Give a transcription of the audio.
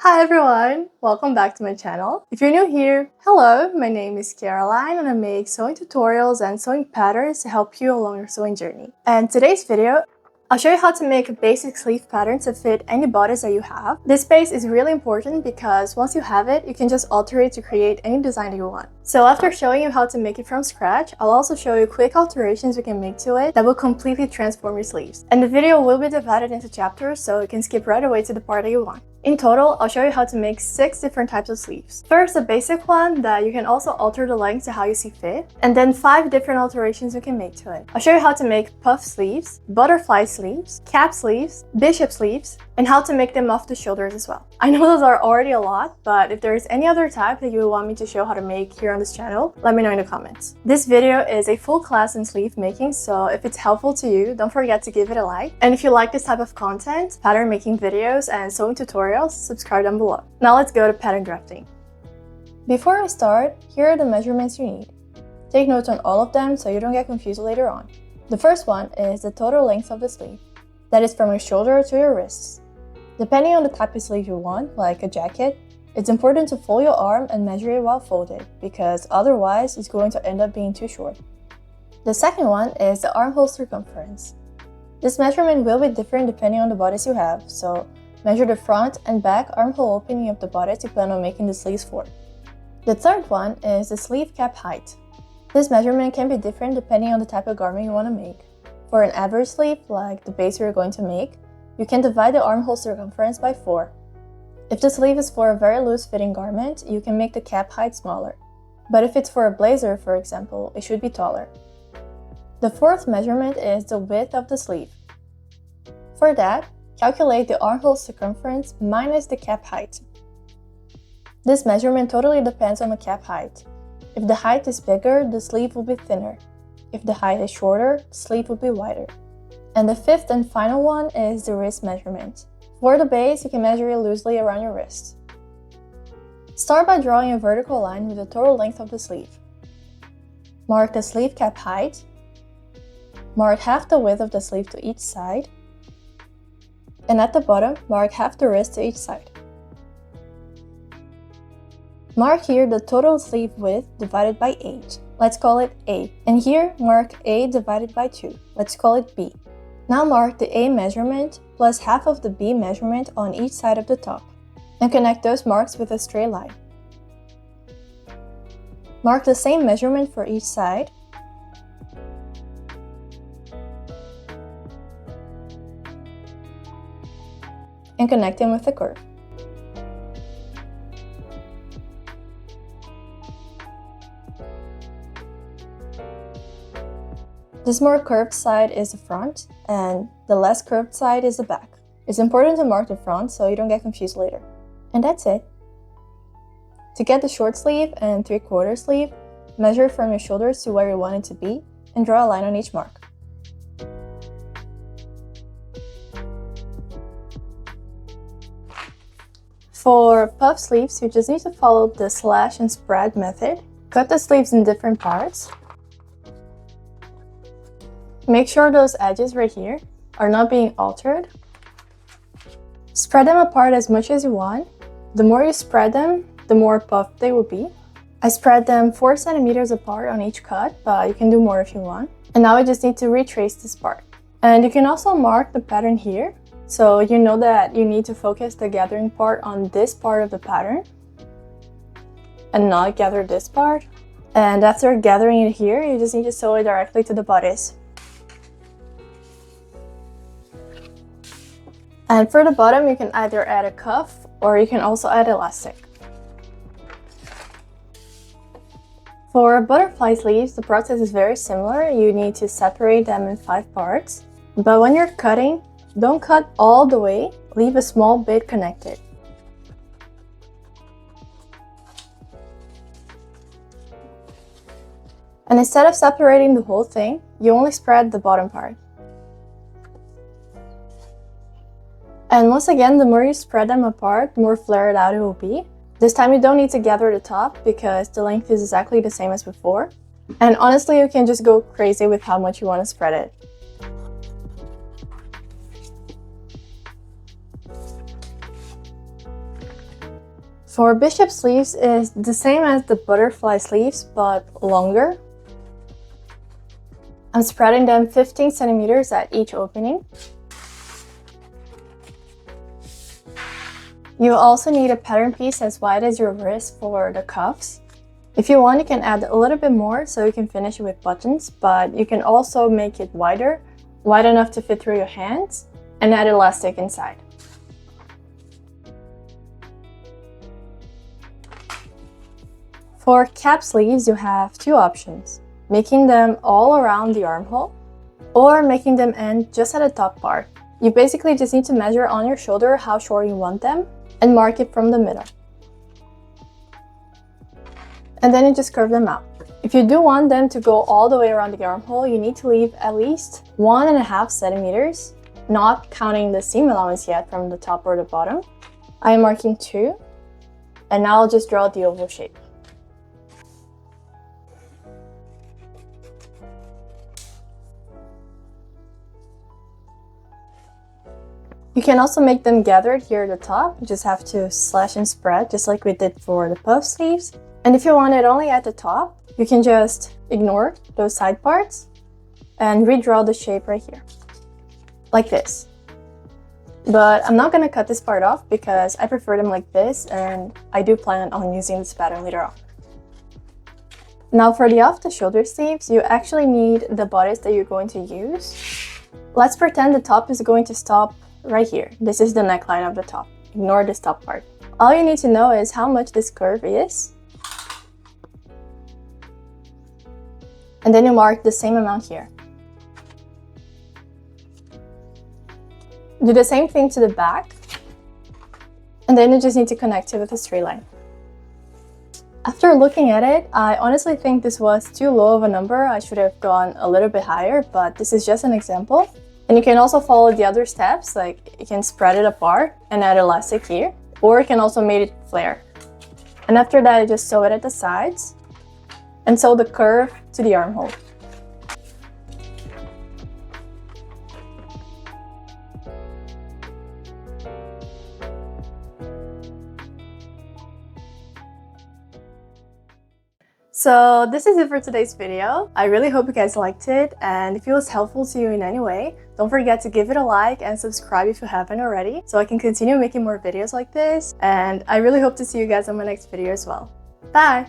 Hi everyone! Welcome back to my channel. If you're new here, hello, my name is Caroline and I make sewing tutorials and sewing patterns to help you along your sewing journey. And today's video, I'll show you how to make a basic sleeve pattern to fit any bodice that you have. This base is really important because once you have it, you can just alter it to create any design that you want. So after showing you how to make it from scratch, I'll also show you quick alterations you can make to it that will completely transform your sleeves. And the video will be divided into chapters so you can skip right away to the part that you want. In total, I'll show you how to make 6 different types of sleeves. First, the basic one that you can also alter the length to how you see fit, and then 5 different alterations you can make to it. I'll show you how to make puff sleeves, butterfly sleeves, cap sleeves, bishop sleeves, and how to make them off the shoulders as well. I know those are already a lot, but if there is any other type that you want me to show how to make here on this channel, let me know in the comments. This video is a full class in sleeve making, so if it's helpful to you, don't forget to give it a like. And if you like this type of content, pattern making videos and sewing tutorials, subscribe down below. Now let's go to pattern drafting. Before I start, here are the measurements you need. Take notes on all of them so you don't get confused later on. The first one is the total length of the sleeve. That is from your shoulder to your wrists. Depending on the type of sleeve you want, like a jacket, it's important to fold your arm and measure it while folded, because otherwise it's going to end up being too short. The second one is the armhole circumference. This measurement will be different depending on the bodice you have, so measure the front and back armhole opening of the bodice you plan on making the sleeves for. The third one is the sleeve cap height. This measurement can be different depending on the type of garment you want to make. For an average sleeve, like the base you're going to make, you can divide the armhole circumference by 4. If the sleeve is for a very loose-fitting garment, you can make the cap height smaller. But if it's for a blazer, for example, it should be taller. The fourth measurement is the width of the sleeve. For that, calculate the armhole circumference minus the cap height. This measurement totally depends on the cap height. If the height is bigger, the sleeve will be thinner. If the height is shorter, the sleeve will be wider. And the fifth and final one is the wrist measurement. For the base, you can measure it loosely around your wrist. Start by drawing a vertical line with the total length of the sleeve. Mark the sleeve cap height. Mark half the width of the sleeve to each side. And at the bottom, mark half the wrist to each side. Mark here the total sleeve width divided by 8. Let's call it A. And here, mark A divided by 2. Let's call it B. Now mark the A measurement plus half of the B measurement on each side of the top, and connect those marks with a straight line. Mark the same measurement for each side, and connect them with a curve. This more curved side is the front, and the less curved side is the back. It's important to mark the front so you don't get confused later. And that's it. To get the short sleeve and 3/4 sleeve, measure from your shoulders to where you want it to be, and draw a line on each mark. For puff sleeves, you just need to follow the slash and spread method. Cut the sleeves in different parts. Make sure those edges right here are not being altered. Spread them apart as much as you want. The more you spread them, the more puffed they will be. I spread them 4 centimeters apart on each cut, but you can do more if you want. And now I just need to retrace this part. And you can also mark the pattern here, so you know that you need to focus the gathering part on this part of the pattern and not gather this part. And after gathering it here, you just need to sew it directly to the bodice. And for the bottom, you can either add a cuff or you can also add elastic. For butterfly sleeves, the process is very similar. You need to separate them in 5 parts. But when you're cutting, don't cut all the way, leave a small bit connected. And instead of separating the whole thing, you only spread the bottom part. And once again, the more you spread them apart, the more flared out it will be. This time you don't need to gather the top because the length is exactly the same as before. And honestly, you can just go crazy with how much you want to spread it. For bishop sleeves is the same as the butterfly sleeves, but longer. I'm spreading them 15 centimeters at each opening. You also need a pattern piece as wide as your wrist for the cuffs. If you want, you can add a little bit more so you can finish it with buttons, but you can also make it wider, wide enough to fit through your hands, and add elastic inside. For cap sleeves, you have two options: making them all around the armhole or making them end just at the top part. You basically just need to measure on your shoulder how short you want them and mark it from the middle. And then you just curve them out. If you do want them to go all the way around the armhole, you need to leave at least 1.5 centimeters, not counting the seam allowance yet from the top or the bottom. I am marking 2, and now I'll just draw the oval shape. You can also make them gathered here at the top. You just have to slash and spread, just like we did for the puff sleeves. And if you want it only at the top, you can just ignore those side parts and redraw the shape right here, like this. But I'm not gonna cut this part off because I prefer them like this, and I do plan on using this pattern later on. Now for the off-the-shoulder sleeves, you actually need the bodice that you're going to use. Let's pretend the top is going to stop right here. This is the neckline of the top. Ignore this top part. All you need to know is how much this curve is. And then you mark the same amount here. Do the same thing to the back. And then you just need to connect it with a straight line. After looking at it, I honestly think this was too low of a number. I should have gone a little bit higher, but this is just an example. And you can also follow the other steps, like you can spread it apart and add elastic here, or you can also make it flare. And after that, you just sew it at the sides and sew the curve to the armhole. So this is it for today's video. I really hope you guys liked it, and if it was helpful to you in any way, don't forget to give it a like and subscribe if you haven't already, so I can continue making more videos like this. And I really hope to see you guys on my next video as well. Bye!